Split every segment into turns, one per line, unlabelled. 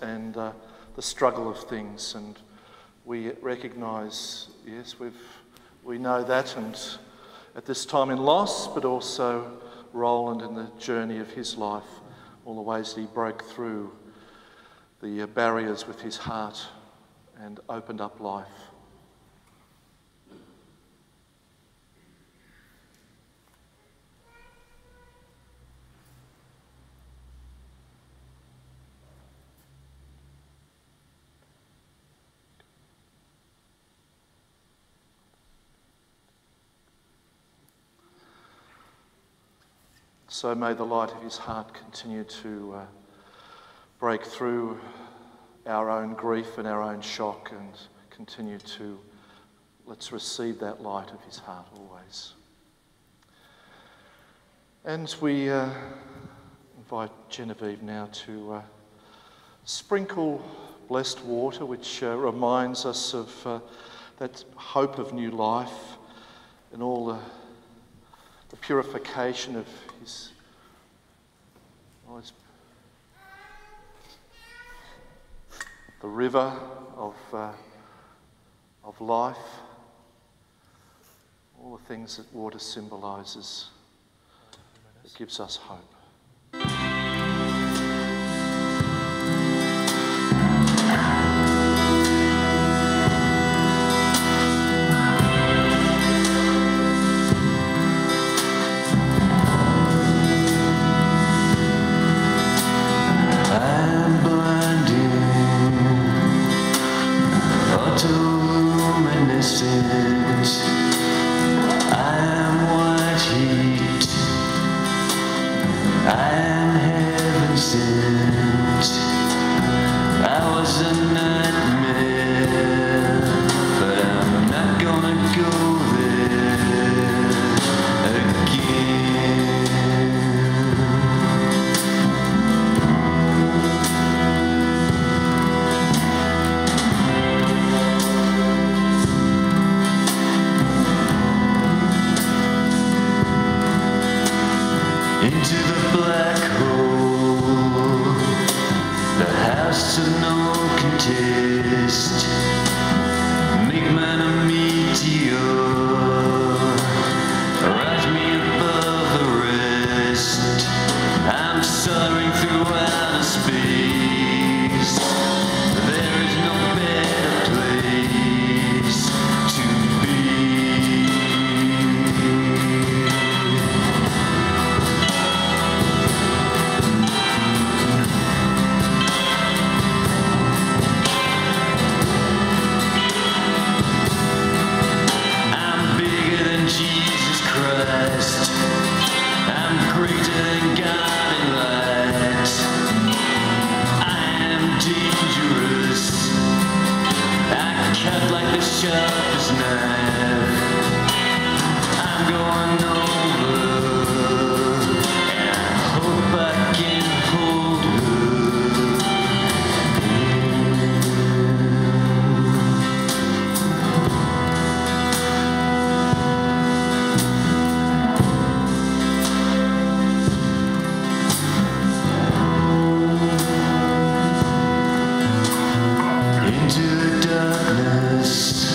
and the struggle of things, and we recognise, yes, we know that, and at this time in loss, but also Rowland in the journey of his life, all the ways that he broke through the barriers with his heart and opened up life. So may the light of his heart continue to break through our own grief and our own shock, and continue to, let's receive that light of his heart always. And we invite Genevieve now to sprinkle blessed water, which reminds us of that hope of new life and all the purification of his the river of life, all the things that water symbolises, that gives us hope.
Into the darkness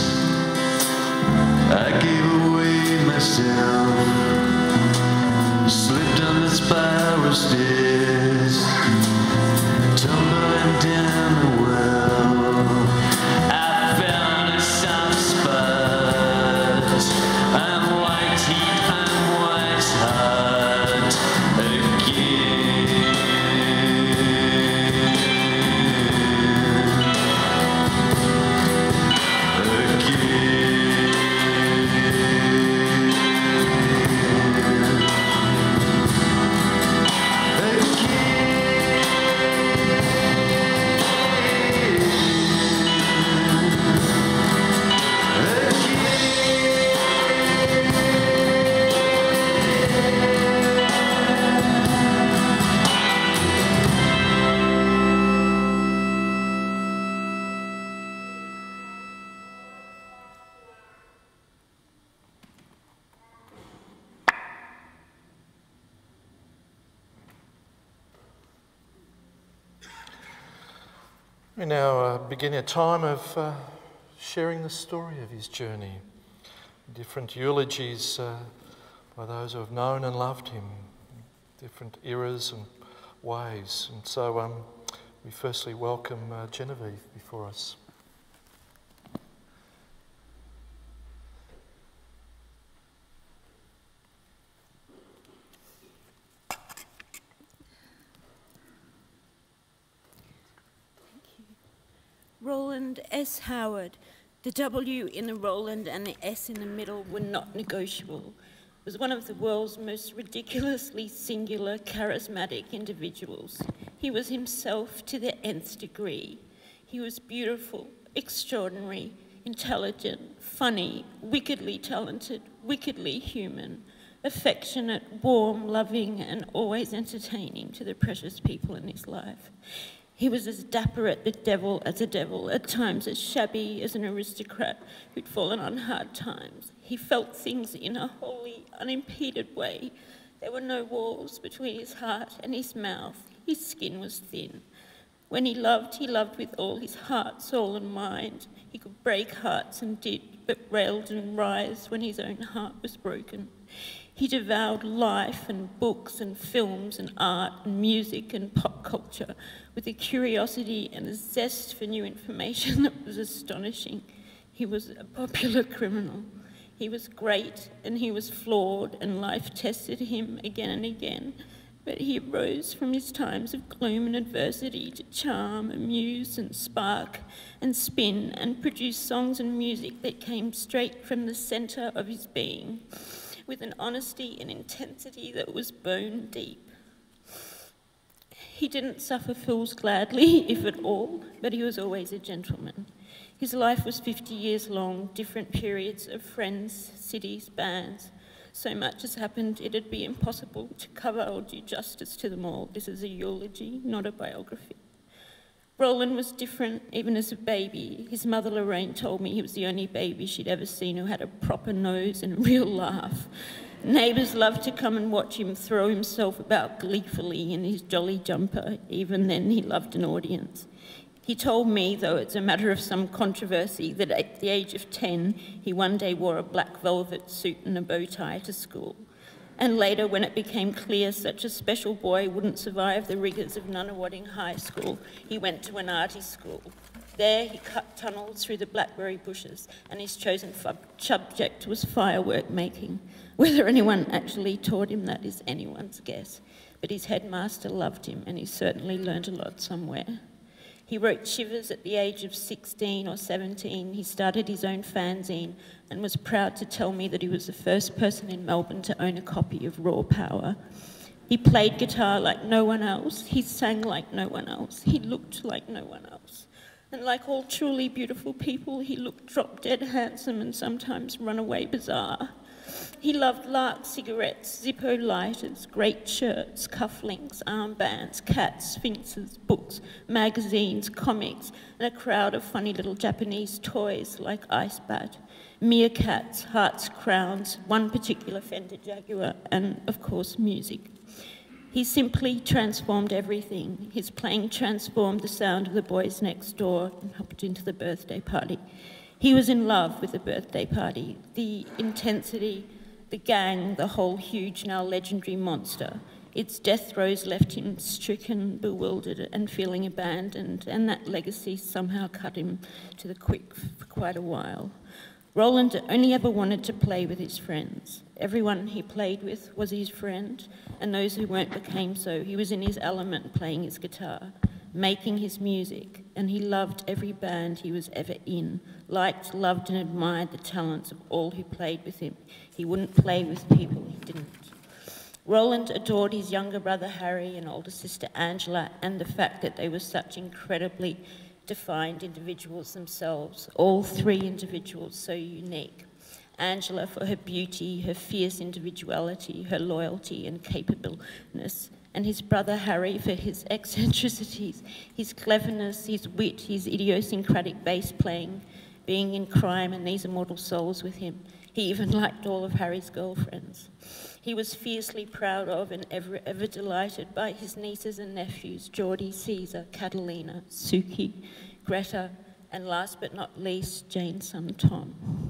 We now begin a time of sharing the story of his journey. Different eulogies by those who have known and loved him, different eras and ways. And so we firstly welcome Genevieve before us.
Rowland S. Howard. The W in the Rowland and the S in the middle were not negotiable. Was one of the world's most ridiculously singular, charismatic individuals. He was himself to the nth degree. He was beautiful, extraordinary, intelligent, funny, wickedly talented, wickedly human, affectionate, warm, loving, and always entertaining to the precious people in his life. He was as dapper at the devil as a devil, at times as shabby as an aristocrat who'd fallen on hard times. He felt things in a wholly unimpeded way. There were no walls between his heart and his mouth. His skin was thin. When he loved with all his heart, soul and mind. He could break hearts and did, but railed and writhed when his own heart was broken. He devoured life and books and films and art and music and pop culture with a curiosity and a zest for new information that was astonishing. He was a popular criminal. He was great and he was flawed, and life tested him again and again. But he rose from his times of gloom and adversity to charm, amuse and spark and spin and produce songs and music that came straight from the centre of his being, with an honesty and intensity that was bone deep. He didn't suffer fools gladly, if at all, but he was always a gentleman. His life was 50 years long, different periods of friends, cities, bands. So much has happened, it'd be impossible to cover or do justice to them all. This is a eulogy, not a biography. Rowland was different, even as a baby. His mother Lorraine told me he was the only baby she'd ever seen who had a proper nose and a real laugh. Neighbours loved to come and watch him throw himself about gleefully in his jolly jumper. Even then, he loved an audience. He told me, though it's a matter of some controversy, that at the age of 10, he one day wore a black velvet suit and a bow tie to school. And later, when it became clear such a special boy wouldn't survive the rigours of Nunawading High School, he went to an arty school. There, he cut tunnels through the blackberry bushes, and his chosen subject was firework making. Whether anyone actually taught him that is anyone's guess, but his headmaster loved him, and he certainly learned a lot somewhere. He wrote Shivers at the age of 16 or 17. He started his own fanzine and was proud to tell me that he was the first person in Melbourne to own a copy of Raw Power. He played guitar like no one else. He sang like no one else. He looked like no one else. And like all truly beautiful people, he looked drop-dead handsome and sometimes runaway bizarre. He loved lark cigarettes, Zippo lighters, great shirts, cufflinks, armbands, cats, sphinxes, books, magazines, comics, and a crowd of funny little Japanese toys like Ice Bat, meerkats, hearts, crowns, one particular Fender Jaguar, and, of course, music. He simply transformed everything. His playing transformed the sound of the boys next door and hopped into the birthday party. He was in love with the birthday party, the intensity, the gang, the whole huge, now legendary monster. Its death throes left him stricken, bewildered, and feeling abandoned, and that legacy somehow cut him to the quick for quite a while. Rowland only ever wanted to play with his friends. Everyone he played with was his friend, and those who weren't became so. He was in his element playing his guitar, making his music, and he loved every band he was ever in, liked, loved and admired the talents of all who played with him. He wouldn't play with people he didn't. Rowland adored his younger brother Harry and older sister Angela, and the fact that they were such incredibly defined individuals themselves, all three individuals so unique. Angela for her beauty, her fierce individuality, her loyalty and capableness, and his brother Harry for his eccentricities, his cleverness, his wit, his idiosyncratic bass playing, being in crime and these immortal souls with him. He even liked all of Harry's girlfriends. he was fiercely proud of and ever delighted by his nieces and nephews, Geordie, Caesar, Catalina, Suki, Greta, and last but not least, Jane's son Tom.